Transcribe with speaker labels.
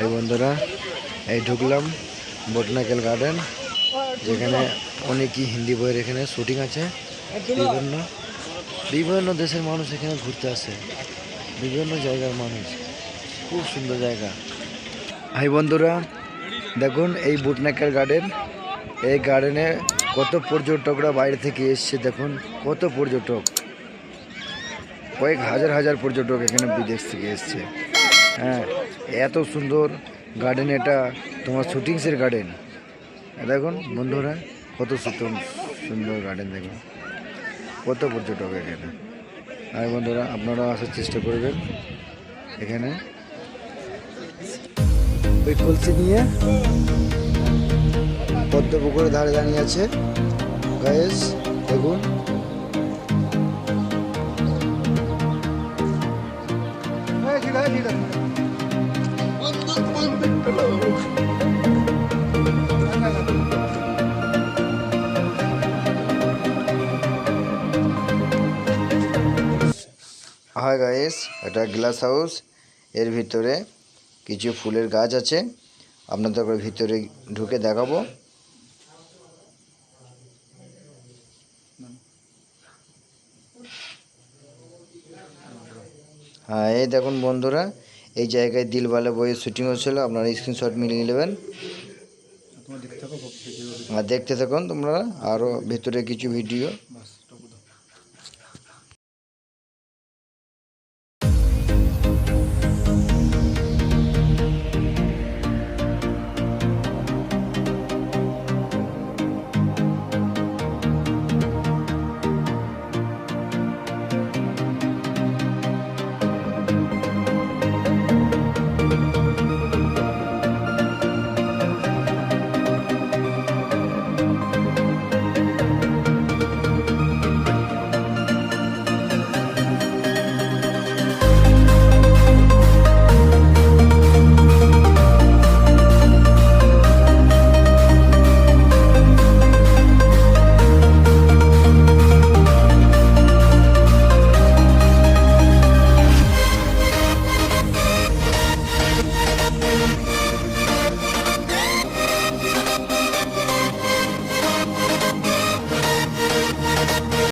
Speaker 1: এই বন্ধুরা এই ঢুকলাম বোটানিক্যাল গার্ডেন, যেখানে অনেকই হিন্দি বইয়ের এখানে শুটিং আছে। বিভিন্ন বিভিন্ন দেশের মানুষ এখানে ঘুরতে আসে, বিভিন্ন জায়গার মানুষ। খুব সুন্দর জায়গা। হাই বন্ধুরা, দেখুন এই বোটানিক্যাল গার্ডেন। এই গার্ডেনে কত পর্যটকরা বাইরে থেকে এসছে। দেখুন কত পর্যটক, কয়েক হাজার হাজার পর্যটক এখানে বিদেশ থেকে এসছে। হ্যাঁ, এত সুন্দর গার্ডেন। এটা তোমার শুটিংসের গার্ডেন। দেখুন বন্ধুরা কত সুন্দর গার্ডেন। দেখুন কত পর্যটক এখানে। আর বন্ধুরা আপনারাও আসার চেষ্টা করবেন এখানে। ওই কলসি নিয়ে পদ্ম পুকুরের ধারে দাঁড়িয়ে আছে গায়েস। দেখুন হাই গাইস, এটা গ্লাস হাউস। এর ভিতরে কিছু ফুলের গাছ আছে, আপনাদের ভিতরে ঢুকে দেখাবো। হ্যাঁ, এই দেখুন বন্ধুরা, এই জায়গায় দিলওয়ালে বইয়ের শুটিং হচ্ছিল। আপনারা স্ক্রিনশট মিলিয়ে নেবেন আর দেখতে থাকুন তোমরা। আরও ভিতরে কিছু ভিডিও